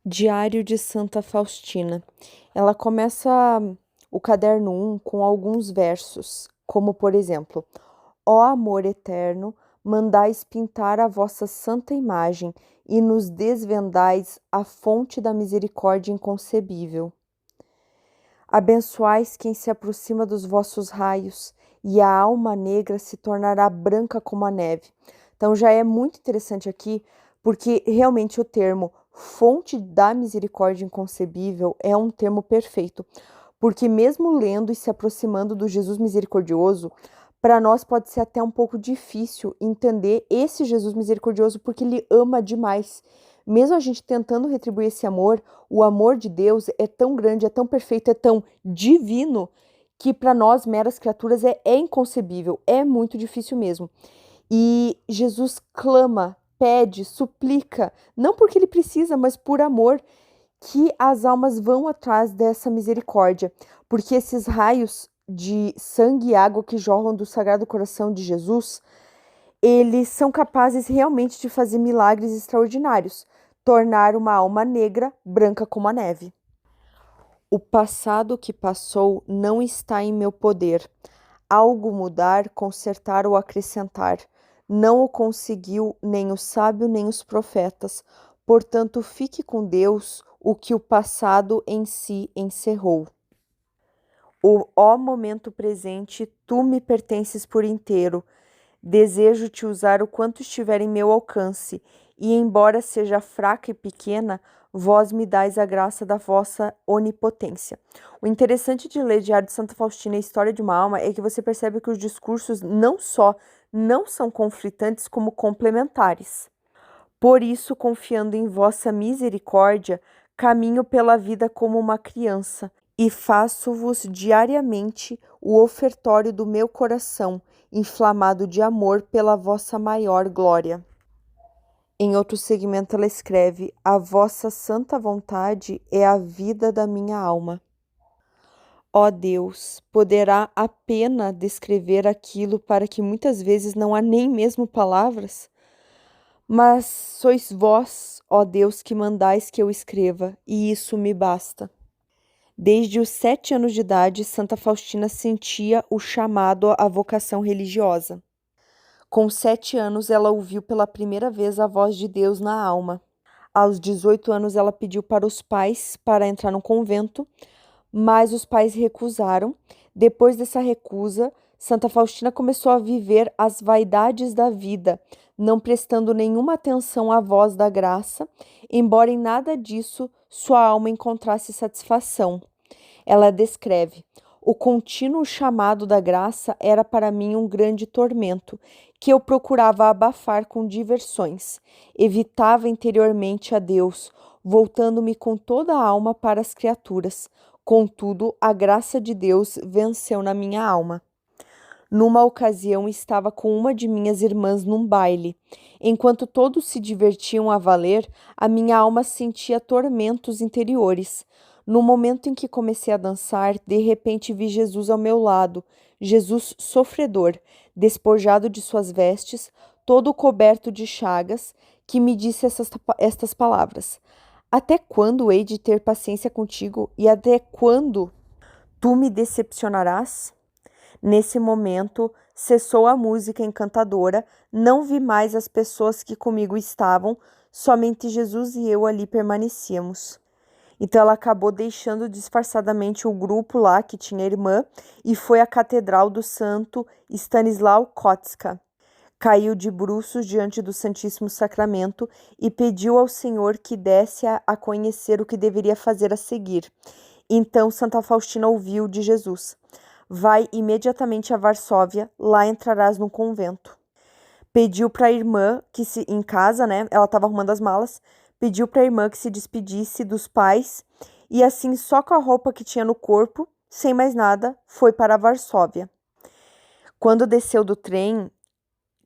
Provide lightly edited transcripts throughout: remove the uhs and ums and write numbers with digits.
Diário de Santa Faustina. Ela começa o caderno 1 com alguns versos, como por exemplo: Ó amor eterno, mandais pintar a vossa santa imagem e nos desvendais a fonte da misericórdia inconcebível. Abençoais quem se aproxima dos vossos raios, e a alma negra se tornará branca como a neve. Então já é muito interessante aqui, porque realmente o termo fonte da misericórdia inconcebível é um termo perfeito, porque mesmo lendo e se aproximando do Jesus misericordioso, para nós pode ser até um pouco difícil entender esse Jesus misericordioso, porque ele ama demais. Mesmo a gente tentando retribuir esse amor, o amor de Deus é tão grande, é tão perfeito, é tão divino, que para nós, meras criaturas, é inconcebível, é muito difícil mesmo. E Jesus clama, pede, suplica, não porque ele precisa, mas por amor, que as almas vão atrás dessa misericórdia, porque esses raios de sangue e água que jorram do Sagrado Coração de Jesus, eles são capazes realmente de fazer milagres extraordinários, tornar uma alma negra branca como a neve. O passado que passou não está em meu poder. Algo mudar, consertar ou acrescentar. Não o conseguiu nem o sábio nem os profetas. Portanto, fique com Deus o que o passado em si encerrou. Ó momento presente, tu me pertences por inteiro. Desejo te usar o quanto estiver em meu alcance, e embora seja fraca e pequena, vós me dais a graça da vossa onipotência. O interessante de ler Diário de Santa Faustina e a História de uma Alma é que você percebe que os discursos não só não são conflitantes, como complementares. Por isso, confiando em vossa misericórdia, caminho pela vida como uma criança, e faço-vos diariamente o ofertório do meu coração, inflamado de amor pela vossa maior glória. Em outro segmento, ela escreve: a vossa santa vontade é a vida da minha alma. Ó Deus, poderá a pena descrever aquilo para que muitas vezes não há nem mesmo palavras? Mas sois vós, ó Deus, que mandais que eu escreva, e isso me basta. Desde os 7 anos de idade, Santa Faustina sentia o chamado à vocação religiosa. Com 7 anos, ela ouviu pela primeira vez a voz de Deus na alma. Aos 18 anos, ela pediu para os pais para entrar no convento, mas os pais recusaram. Depois dessa recusa, Santa Faustina começou a viver as vaidades da vida, não prestando nenhuma atenção à voz da graça, embora em nada disso sua alma encontrasse satisfação. Ela descreve: o contínuo chamado da graça era para mim um grande tormento, que eu procurava abafar com diversões. Evitava interiormente a Deus, voltando-me com toda a alma para as criaturas. Contudo, a graça de Deus venceu na minha alma. Numa ocasião, estava com uma de minhas irmãs num baile. Enquanto todos se divertiam a valer, a minha alma sentia tormentos interiores. No momento em que comecei a dançar, de repente vi Jesus ao meu lado, Jesus sofredor, despojado de suas vestes, todo coberto de chagas, que me disse estas palavras: até quando hei de ter paciência contigo e até quando tu me decepcionarás? Nesse momento, cessou a música encantadora, não vi mais as pessoas que comigo estavam, somente Jesus e eu ali permanecíamos. Então ela acabou deixando disfarçadamente o grupo lá que tinha irmã e foi à catedral do santo Stanislau Kotska. Caiu de bruços diante do Santíssimo Sacramento e pediu ao Senhor que desse a conhecer o que deveria fazer a seguir. Então Santa Faustina ouviu de Jesus: vai imediatamente a Varsóvia, lá entrarás no convento. Pediu para a irmã que se em casa, né? Ela estava arrumando as malas. Pediu para a irmã que se despedisse dos pais e assim, só com a roupa que tinha no corpo, sem mais nada, foi para Varsóvia. Quando desceu do trem,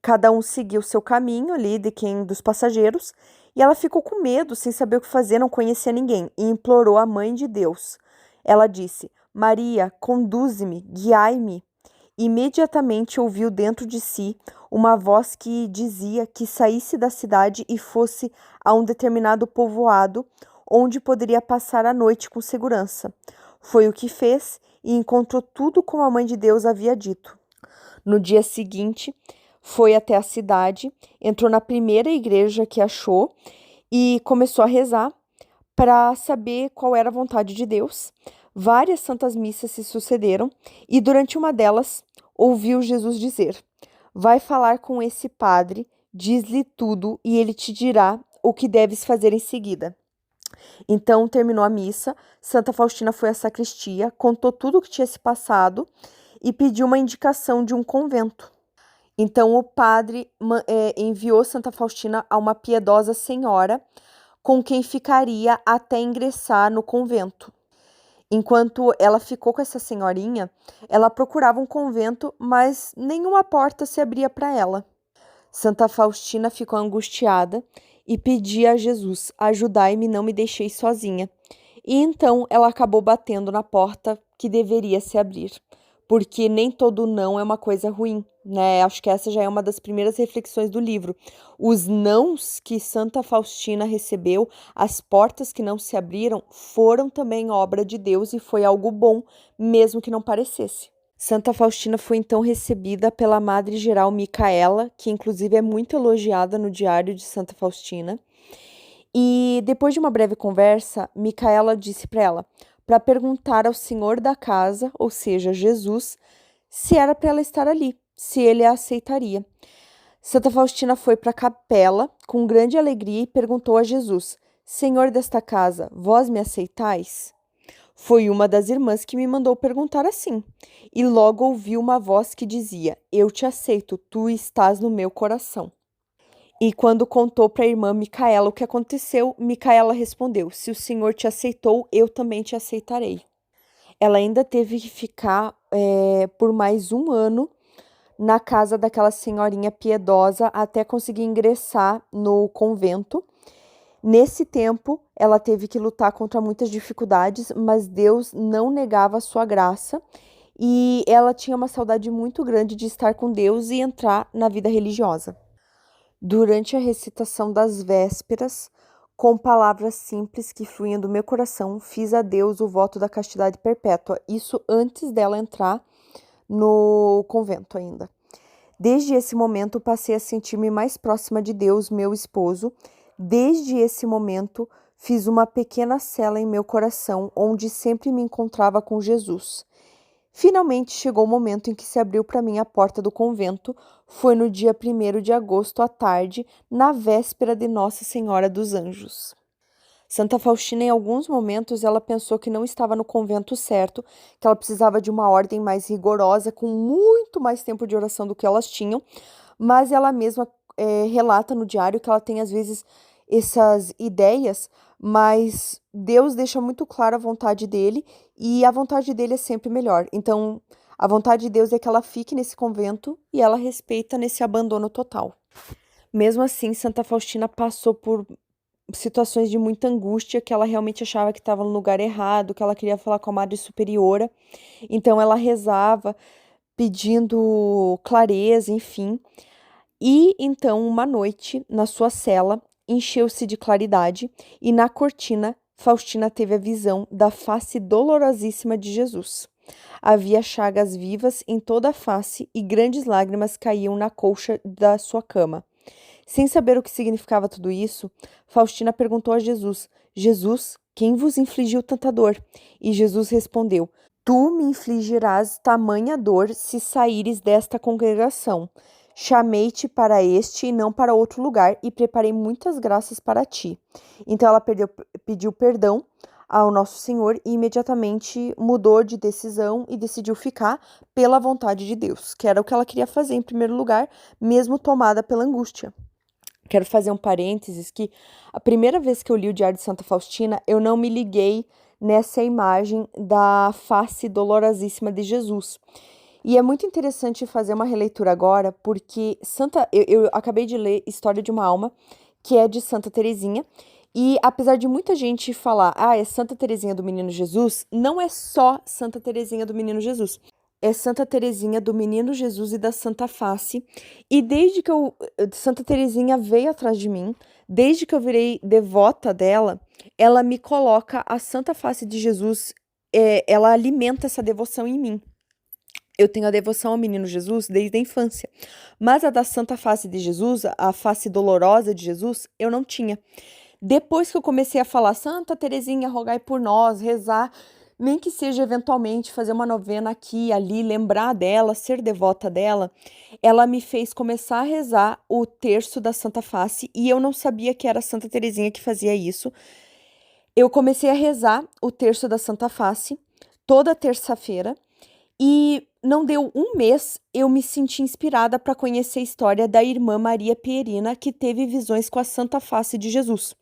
cada um seguiu seu caminho ali dos passageiros, e ela ficou com medo, sem saber o que fazer, não conhecia ninguém, e implorou à Mãe de Deus. Ela disse: Maria, conduze-me, guiai-me. Imediatamente ouviu dentro de si uma voz que dizia que saísse da cidade e fosse a um determinado povoado, onde poderia passar a noite com segurança. Foi o que fez e encontrou tudo como a Mãe de Deus havia dito. No dia seguinte, foi até a cidade, entrou na primeira igreja que achou e começou a rezar para saber qual era a vontade de Deus. Várias santas missas se sucederam e durante uma delas ouviu Jesus dizer: "Vai falar com esse padre, diz-lhe tudo e ele te dirá o que deves fazer em seguida." Então terminou a missa, Santa Faustina foi à sacristia, contou tudo o que tinha se passado e pediu uma indicação de um convento. Então o padre enviou Santa Faustina a uma piedosa senhora com quem ficaria até ingressar no convento. Enquanto ela ficou com essa senhorinha, ela procurava um convento, mas nenhuma porta se abria para ela. Santa Faustina ficou angustiada e pedia a Jesus: "Ajudai-me, não me deixeis sozinha." E então ela acabou batendo na porta que deveria se abrir, porque nem todo não é uma coisa ruim, né? Acho que essa já é uma das primeiras reflexões do livro. Os nãos que Santa Faustina recebeu, as portas que não se abriram, foram também obra de Deus e foi algo bom, mesmo que não parecesse. Santa Faustina foi então recebida pela Madre Geral Micaela, que inclusive é muito elogiada no Diário de Santa Faustina. E depois de uma breve conversa, Micaela disse para ela para perguntar ao senhor da casa, ou seja, Jesus, se era para ela estar ali, se ele a aceitaria. Santa Faustina foi para a capela com grande alegria e perguntou a Jesus: "Senhor desta casa, vós me aceitais?" Foi uma das irmãs que me mandou perguntar assim, e logo ouvi uma voz que dizia: "Eu te aceito, tu estás no meu coração." E quando contou para a irmã Micaela o que aconteceu, Micaela respondeu: "Se o Senhor te aceitou, eu também te aceitarei." Ela ainda teve que ficar por mais um ano na casa daquela senhorinha piedosa até conseguir ingressar no convento. Nesse tempo, ela teve que lutar contra muitas dificuldades, mas Deus não negava a sua graça e ela tinha uma saudade muito grande de estar com Deus e entrar na vida religiosa. Durante a recitação das vésperas, com palavras simples que fluíam do meu coração, fiz a Deus o voto da castidade perpétua. Isso antes dela entrar no convento ainda. Desde esse momento, passei a sentir-me mais próxima de Deus, meu esposo. Desde esse momento, fiz uma pequena cela em meu coração, onde sempre me encontrava com Jesus. Finalmente chegou o momento em que se abriu para mim a porta do convento. Foi no dia 1º de agosto, à tarde, na véspera de Nossa Senhora dos Anjos. Santa Faustina, em alguns momentos, ela pensou que não estava no convento certo, que ela precisava de uma ordem mais rigorosa, com muito mais tempo de oração do que elas tinham, mas ela mesma relata no diário que ela tem, às vezes, essas ideias, mas Deus deixa muito clara a vontade dele e a vontade dele é sempre melhor. Então, a vontade de Deus é que ela fique nesse convento e ela respeita nesse abandono total. Mesmo assim, Santa Faustina passou por situações de muita angústia, que ela realmente achava que estava no lugar errado, que ela queria falar com a Madre Superiora. Então, ela rezava pedindo clareza, enfim. E então, uma noite, na sua cela, encheu-se de claridade e na cortina, Faustina teve a visão da face dolorosíssima de Jesus. Havia chagas vivas em toda a face e grandes lágrimas caíam na colcha da sua cama. Sem saber o que significava tudo isso, Faustina perguntou a Jesus: "Jesus, quem vos infligiu tanta dor?" E Jesus respondeu: "Tu me infligirás tamanha dor se saíres desta congregação. Chamei-te para este e não para outro lugar, e preparei muitas graças para ti." Então ela pediu perdão ao Nosso Senhor e imediatamente mudou de decisão e decidiu ficar pela vontade de Deus, que era o que ela queria fazer em primeiro lugar, mesmo tomada pela angústia. Quero fazer um parênteses que a primeira vez que eu li o Diário de Santa Faustina, eu não me liguei nessa imagem da face dolorosíssima de Jesus. E é muito interessante fazer uma releitura agora, porque eu acabei de ler História de uma Alma, que é de Santa Teresinha, e apesar de muita gente falar, é Santa Teresinha do Menino Jesus, não é só Santa Teresinha do Menino Jesus. É Santa Teresinha do Menino Jesus e da Santa Face. E desde que Santa Teresinha veio atrás de mim, Desde que eu virei devota dela, ela me coloca a Santa Face de Jesus, ela alimenta essa devoção em mim. Eu tenho a devoção ao Menino Jesus desde a infância, mas a da Santa Face de Jesus, a face dolorosa de Jesus, eu não tinha. Depois que eu comecei a falar, Santa Terezinha, rogai por nós, rezar, nem que seja eventualmente fazer uma novena aqui e ali, lembrar dela, ser devota dela, ela me fez começar a rezar o terço da Santa Face e eu não sabia que era a Santa Terezinha que fazia isso. Eu comecei a rezar o terço da Santa Face toda terça-feira e não deu um mês, eu me senti inspirada para conhecer a história da irmã Maria Pierina, que teve visões com a Santa Face de Jesus.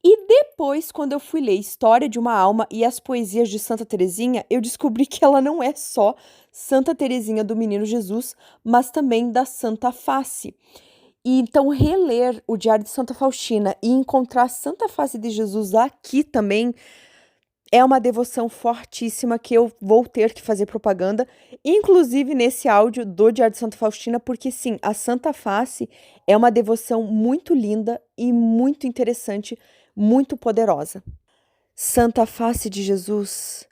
E depois, quando eu fui ler História de uma Alma e as poesias de Santa Teresinha, eu descobri que ela não é só Santa Teresinha do Menino Jesus, mas também da Santa Face. E então reler o Diário de Santa Faustina e encontrar a Santa Face de Jesus aqui também é uma devoção fortíssima que eu vou ter que fazer propaganda, inclusive nesse áudio do Diário de Santa Faustina, porque sim, a Santa Face é uma devoção muito linda e muito interessante, muito poderosa. Santa Face de Jesus,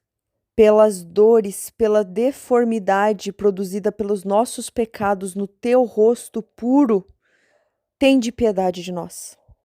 pelas dores, pela deformidade produzida pelos nossos pecados no teu rosto puro, tende piedade de nós.